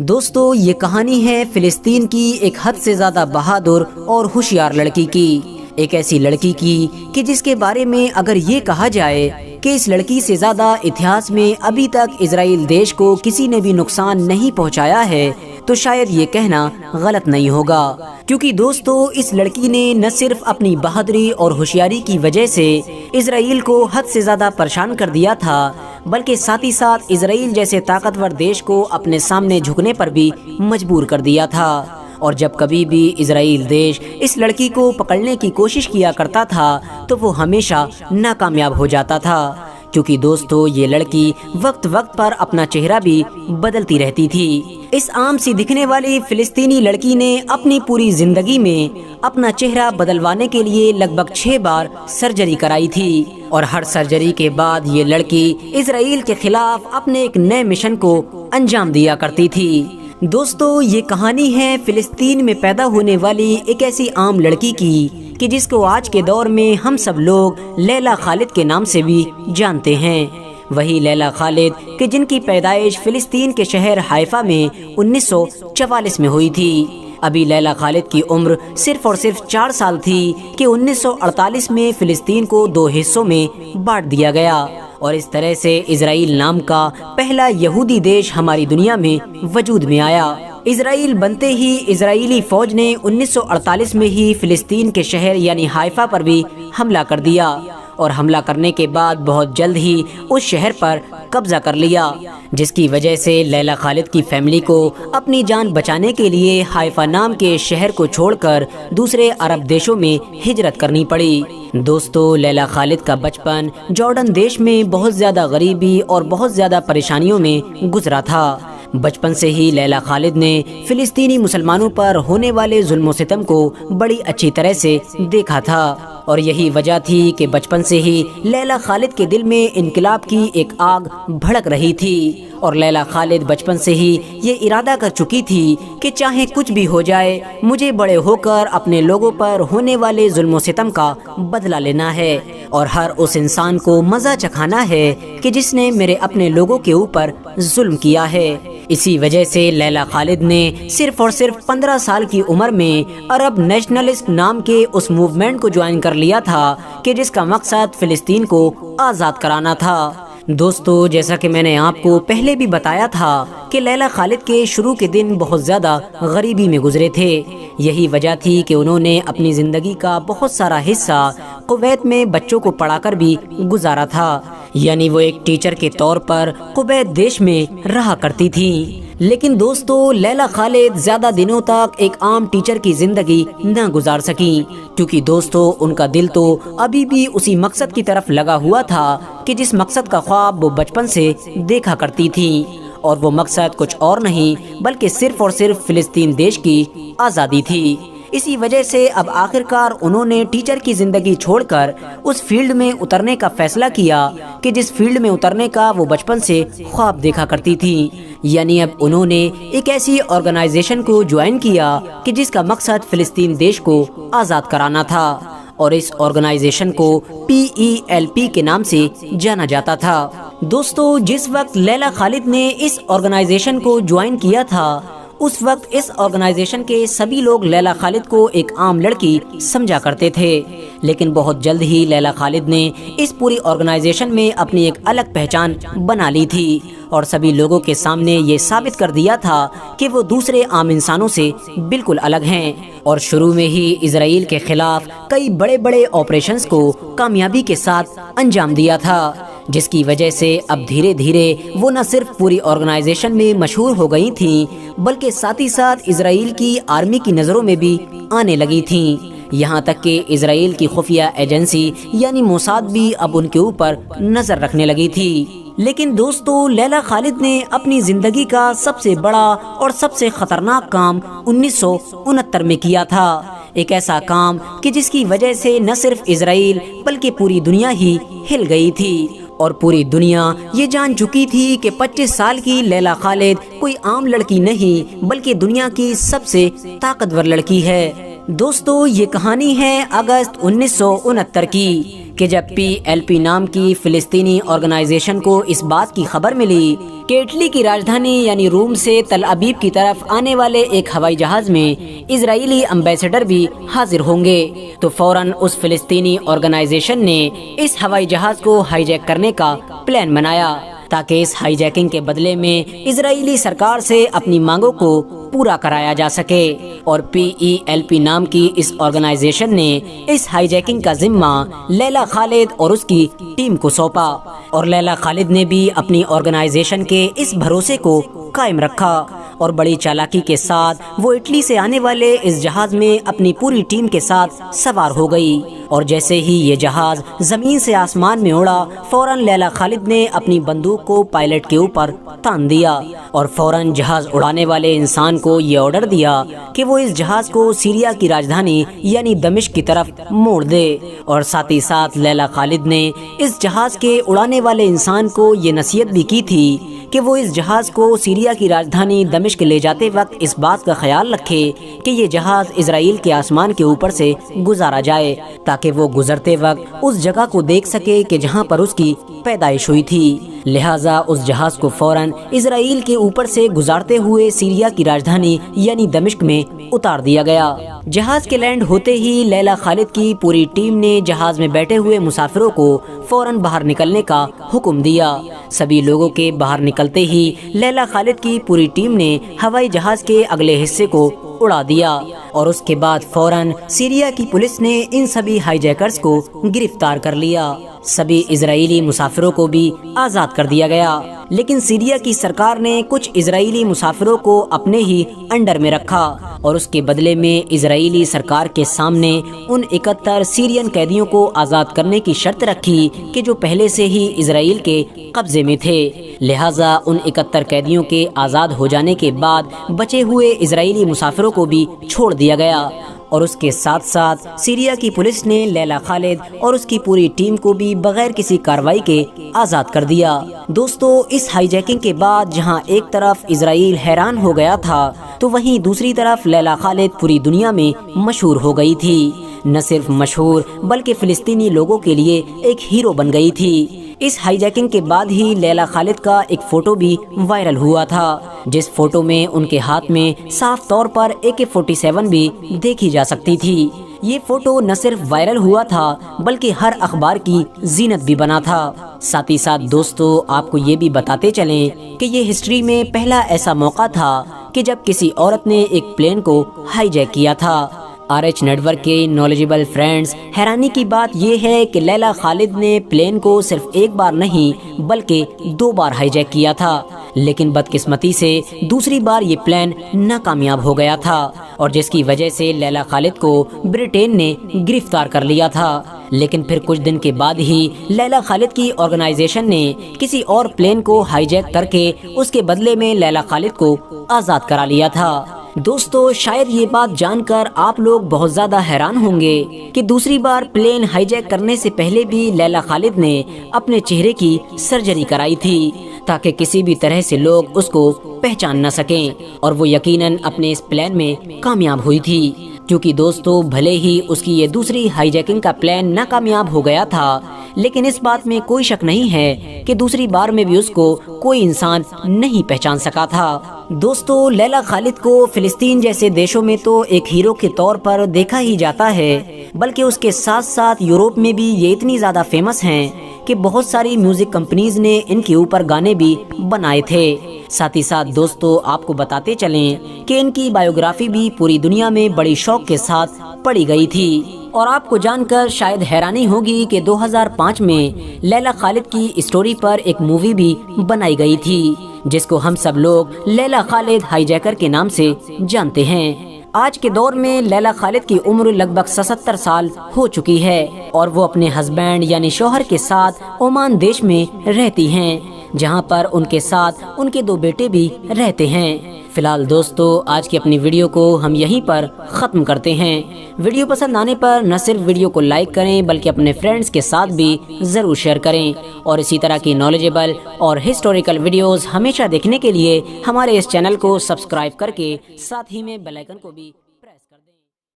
دوستو یہ کہانی ہے فلسطین کی ایک حد سے زیادہ بہادر اور ہوشیار لڑکی کی، ایک ایسی لڑکی کی کہ جس کے بارے میں اگر یہ کہا جائے کہ اس لڑکی سے زیادہ اتہاس میں ابھی تک اسرائیل دیش کو کسی نے بھی نقصان نہیں پہنچایا ہے تو شاید یہ کہنا غلط نہیں ہوگا، کیونکہ دوستو اس لڑکی نے نہ صرف اپنی بہادری اور ہوشیاری کی وجہ سے اسرائیل کو حد سے زیادہ پریشان کر دیا تھا، بلکہ ساتھ ہی ساتھ اسرائیل جیسے طاقتور دیش کو اپنے سامنے جھکنے پر بھی مجبور کر دیا تھا۔ اور جب کبھی بھی اسرائیل دیش اس لڑکی کو پکڑنے کی کوشش کیا کرتا تھا تو وہ ہمیشہ ناکامیاب ہو جاتا تھا، کیونکہ دوستو یہ لڑکی وقت وقت پر اپنا چہرہ بھی بدلتی رہتی تھی۔ اس عام سی دکھنے والی فلسطینی لڑکی نے اپنی پوری زندگی میں اپنا چہرہ بدلوانے کے لیے لگ بھگ 6 بار سرجری کرائی تھی، اور ہر سرجری کے بعد یہ لڑکی اسرائیل کے خلاف اپنے ایک نئے مشن کو انجام دیا کرتی تھی۔ دوستو یہ کہانی ہے فلسطین میں پیدا ہونے والی ایک ایسی عام لڑکی کی کہ جس کو آج کے دور میں ہم سب لوگ لیلا خالد کے نام سے بھی جانتے ہیں۔ وہی لیلا خالد کہ جن کی پیدائش فلسطین کے شہر حائفہ میں 1944 میں ہوئی تھی۔ ابھی لیلا خالد کی عمر صرف اور صرف 4 سال تھی کہ 1948 میں فلسطین کو 2 حصوں میں بانٹ دیا گیا، اور اس طرح سے اسرائیل نام کا پہلا یہودی دیش ہماری دنیا میں وجود میں آیا۔ اسرائیل بنتے ہی اسرائیلی فوج نے 1948 میں ہی فلسطین کے شہر یعنی حائفہ پر بھی حملہ کر دیا، اور حملہ کرنے کے بعد بہت جلد ہی اس شہر پر قبضہ کر لیا، جس کی وجہ سے لیلا خالد کی فیملی کو اپنی جان بچانے کے لیے حائفہ نام کے شہر کو چھوڑ کر دوسرے عرب دیشوں میں ہجرت کرنی پڑی۔ دوستو لیلا خالد کا بچپن جارڈن دیش میں بہت زیادہ غریبی اور بہت زیادہ پریشانیوں میں گزرا تھا۔ بچپن سے ہی لیلا خالد نے فلسطینی مسلمانوں پر ہونے والے ظلم و ستم کو بڑی اچھی طرح سے دیکھا تھا، اور یہی وجہ تھی کہ بچپن سے ہی لیلا خالد کے دل میں انقلاب کی ایک آگ بھڑک رہی تھی، اور لیلا خالد بچپن سے ہی یہ ارادہ کر چکی تھی کہ چاہے کچھ بھی ہو جائے مجھے بڑے ہو کر اپنے لوگوں پر ہونے والے ظلم و ستم کا بدلہ لینا ہے، اور ہر اس انسان کو مزہ چکھانا ہے کہ جس نے میرے اپنے لوگوں کے اوپر ظلم کیا ہے۔ اسی وجہ سے لیلا خالد نے صرف اور صرف 15 سال کی عمر میں عرب نیشنلسٹ نام کے اس موومنٹ کو جوائن کر لیا تھا کہ جس کا مقصد فلسطین کو آزاد کرانا تھا۔ دوستو جیسا کہ میں نے آپ کو پہلے بھی بتایا تھا کہ لیلا خالد کے شروع کے دن بہت زیادہ غریبی میں گزرے تھے، یہی وجہ تھی کہ انہوں نے اپنی زندگی کا بہت سارا حصہ کویت میں بچوں کو پڑھا کر بھی گزارا تھا، یعنی وہ ایک ٹیچر کے طور پر کویت دیش میں رہا کرتی تھی۔ لیکن دوستو لیلا خالد زیادہ دنوں تک ایک عام ٹیچر کی زندگی نہ گزار سکی، کیونکہ دوستو ان کا دل تو ابھی بھی اسی مقصد کی طرف لگا ہوا تھا کہ جس مقصد کا خواب وہ بچپن سے دیکھا کرتی تھی، اور وہ مقصد کچھ اور نہیں بلکہ صرف اور صرف فلسطین دیش کی آزادی تھی۔ اسی وجہ سے اب آخرکار انہوں نے ٹیچر کی زندگی چھوڑ کر اس فیلڈ میں اترنے کا فیصلہ کیا کہ جس فیلڈ میں اترنے کا وہ بچپن سے خواب دیکھا کرتی تھی، یعنی اب انہوں نے ایک ایسی آرگنائزیشن کو جوائن کیا کہ جس کا مقصد فلسطین دیش کو آزاد کرانا تھا، اور اس آرگنائزیشن کو PELP کے نام سے جانا جاتا تھا۔ دوستو جس وقت لیلا خالد نے اس آرگنائزیشن کو جوائن کیا تھا اس وقت اس آرگنائزیشن کے سبھی لوگ لیلا خالد کو ایک عام لڑکی سمجھا کرتے تھے، لیکن بہت جلد ہی لیلا خالد نے اس پوری آرگنائزیشن میں اپنی ایک الگ پہچان بنا لی تھی، اور سبھی لوگوں کے سامنے یہ ثابت کر دیا تھا کہ وہ دوسرے عام انسانوں سے بالکل الگ ہیں، اور شروع میں ہی اسرائیل کے خلاف کئی بڑے بڑے آپریشنز کو کامیابی کے ساتھ انجام دیا تھا، جس کی وجہ سے اب دھیرے دھیرے وہ نہ صرف پوری آرگنائزیشن میں مشہور ہو گئی تھیں بلکہ ساتھ ہی ساتھ اسرائیل کی آرمی کی نظروں میں بھی آنے لگی تھیں، یہاں تک کہ اسرائیل کی خفیہ ایجنسی یعنی موساد بھی اب ان کے اوپر نظر رکھنے لگی تھی۔ لیکن دوستو لیلا خالد نے اپنی زندگی کا سب سے بڑا اور سب سے خطرناک کام 1969 میں کیا تھا، ایک ایسا کام کہ جس کی وجہ سے نہ صرف اسرائیل بلکہ پوری دنیا ہی ہل گئی تھی، اور پوری دنیا یہ جان چکی تھی کہ 25 سال کی لیلا خالد کوئی عام لڑکی نہیں بلکہ دنیا کی سب سے طاقتور لڑکی ہے۔ دوستو یہ کہانی ہے اگست 1969 کی، کہ جب PLP نام کی فلسطینی آرگنائزیشن کو اس بات کی خبر ملی کہ اٹلی کی راجدھانی یعنی روم سے تل ابیب کی طرف آنے والے ایک ہوائی جہاز میں اسرائیلی امبیسڈر بھی حاضر ہوں گے، تو فوراً اس فلسطینی آرگنائزیشن نے اس ہوائی جہاز کو ہائی جیک کرنے کا پلان بنایا تاکہ اس ہائی جیکنگ کے بدلے میں اسرائیلی سرکار سے اپنی مانگوں کو پورا کرایا جا سکے۔ اور PELP نام کی اس آرگنائزیشن نے اس ہائی جیکنگ کا ذمہ لیلا خالد اور اس کی ٹیم کو سونپا، اور لیلا خالد نے بھی اپنی آرگنائزیشن کے اس بھروسے کو قائم رکھا اور بڑی چالاکی کے ساتھ وہ اٹلی سے آنے والے اس جہاز میں اپنی پوری ٹیم کے ساتھ سوار ہو گئی۔ اور جیسے ہی یہ جہاز زمین سے آسمان میں اڑا، فوراً لیلا خالد نے اپنی بندوق کو پائلٹ کے اوپر تان دیا اور فوراً جہاز اڑانے والے انسان کو یہ آرڈر دیا کہ وہ اس جہاز کو سیریا کی راجدھانی یعنی دمشق کی طرف موڑ دے۔ اور ساتھ ہی ساتھ لیلا خالد نے اس جہاز کے اڑانے والے انسان کو یہ نصیحت بھی کی تھی کہ وہ اس جہاز کو سیریا کی راجدھانی دمشق لے جاتے وقت اس بات کا خیال رکھے کہ یہ جہاز اسرائیل کے آسمان کے اوپر سے گزارا جائے تاکہ وہ گزرتے وقت اس جگہ کو دیکھ سکے کہ جہاں پر اس کی پیدائش ہوئی تھی۔ لہٰذا اس جہاز کو فوراً اسرائیل کے اوپر سے گزارتے ہوئے سیریا کی راجدھانی یعنی دمشق میں اتار دیا گیا۔ جہاز کے لینڈ ہوتے ہی لیلا خالد کی پوری ٹیم نے جہاز میں بیٹھے ہوئے مسافروں کو فوراً باہر نکلنے کا حکم دیا۔ سبھی لوگوں کے باہر نکلتے ہی لیلا خالد کی پوری ٹیم نے ہوائی جہاز کے اگلے حصے کو اڑا دیا اور اس کے بعد فوراً سیریا کی پولیس نے ان سبھی ہائی جیکرز کو گرفتار کر لیا۔ سبھی اسرائیلی مسافروں کو بھی آزاد کر دیا گیا، لیکن سیریا کی سرکار نے کچھ اسرائیلی مسافروں کو اپنے ہی انڈر میں رکھا اور اس کے بدلے میں اسرائیلی سرکار کے سامنے ان 71 سیرین قیدیوں کو آزاد کرنے کی شرط رکھی کہ جو پہلے سے ہی اسرائیل کے قبضے میں تھے۔ لہٰذا ان 71 قیدیوں کے آزاد ہو جانے کے بعد بچے ہوئے اسرائیلی مسافروں کو بھی چھوڑ دیا گیا، اور اس کے ساتھ ساتھ سیریا کی پولیس نے لیلا خالد اور اس کی پوری ٹیم کو بھی بغیر کسی کارروائی کے آزاد کر دیا۔ دوستو، اس ہائی جیکنگ کے بعد جہاں ایک طرف اسرائیل حیران ہو گیا تھا تو وہیں دوسری طرف لیلا خالد پوری دنیا میں مشہور ہو گئی تھی۔ نہ صرف مشہور بلکہ فلسطینی لوگوں کے لیے ایک ہیرو بن گئی تھی۔ اس ہائی جیکنگ کے بعد ہی لیلا خالد کا ایک فوٹو بھی وائرل ہوا تھا، جس فوٹو میں ان کے ہاتھ میں صاف طور پر AK-47 بھی دیکھی جا سکتی تھی۔ یہ فوٹو نہ صرف وائرل ہوا تھا بلکہ ہر اخبار کی زینت بھی بنا تھا۔ ساتھ ہی ساتھ دوستو، آپ کو یہ بھی بتاتے چلیں کہ یہ ہسٹری میں پہلا ایسا موقع تھا کہ جب کسی عورت نے ایک پلین کو ہائی جیک کیا تھا۔ RH نیٹورک کے نالجبل فرینڈز، حیرانی کی بات یہ ہے کہ لیلا خالد نے پلین کو صرف ایک بار نہیں بلکہ 2 بار ہائی جیک کیا تھا، لیکن بدقسمتی سے دوسری بار یہ پلان ناکامیاب ہو گیا تھا اور جس کی وجہ سے لیلا خالد کو برٹین نے گرفتار کر لیا تھا۔ لیکن پھر کچھ دن کے بعد ہی لیلا خالد کی آرگنائزیشن نے کسی اور پلین کو ہائی جیک کر کے اس کے بدلے میں لیلا خالد کو آزاد کرا لیا تھا۔ دوستو، شاید یہ بات جان کر آپ لوگ بہت زیادہ حیران ہوں گے کہ دوسری بار پلین ہائی جیک کرنے سے پہلے بھی لیلا خالد نے اپنے چہرے کی سرجری کرائی تھی تاکہ کسی بھی طرح سے لوگ اس کو پہچان نہ سکیں، اور وہ یقیناً اپنے اس پلان میں کامیاب ہوئی تھی۔ کیونکہ دوستو، بھلے ہی اس کی یہ دوسری ہائی جیکنگ کا پلان ناکامیاب ہو گیا تھا، لیکن اس بات میں کوئی شک نہیں ہے کہ دوسری بار میں بھی اس کو کوئی انسان نہیں پہچان سکا تھا۔ دوستو، لیلا خالد کو فلسطین جیسے دیشوں میں تو ایک ہیرو کے طور پر دیکھا ہی جاتا ہے، بلکہ اس کے ساتھ ساتھ یورپ میں بھی یہ اتنی زیادہ فیمس ہیں کہ بہت ساری میوزک کمپنیز نے ان کے اوپر گانے بھی بنائے تھے۔ ساتھ ہی ساتھ دوستو، آپ کو بتاتے چلیں کہ ان کی بایوگرافی بھی پوری دنیا میں بڑی شوق کے ساتھ پڑھی گئی تھی، اور آپ کو جان کر شاید حیرانی ہوگی کہ 2005 میں لیلا خالد کی اسٹوری پر ایک مووی بھی بنائی گئی تھی جس کو ہم سب لوگ لیلا خالد ہائی جیکر کے نام سے جانتے ہیں۔ آج کے دور میں لیلا خالد کی عمر لگ بھگ 77 سال ہو چکی ہے اور وہ اپنے ہسبینڈ یعنی شوہر کے ساتھ عمان دیش میں رہتی ہیں، جہاں پر ان کے ساتھ ان کے 2 بیٹے بھی رہتے ہیں۔ فی الحال دوستو، آج کی اپنی ویڈیو کو ہم یہیں پر ختم کرتے ہیں۔ ویڈیو پسند آنے پر نہ صرف ویڈیو کو لائک کریں بلکہ اپنے فرینڈز کے ساتھ بھی ضرور شیئر کریں، اور اسی طرح کی نالجبل اور ہسٹوریکل ویڈیوز ہمیشہ دیکھنے کے لیے ہمارے اس چینل کو سبسکرائب کر کے ساتھ ہی میں بیل آئیکن کو بھی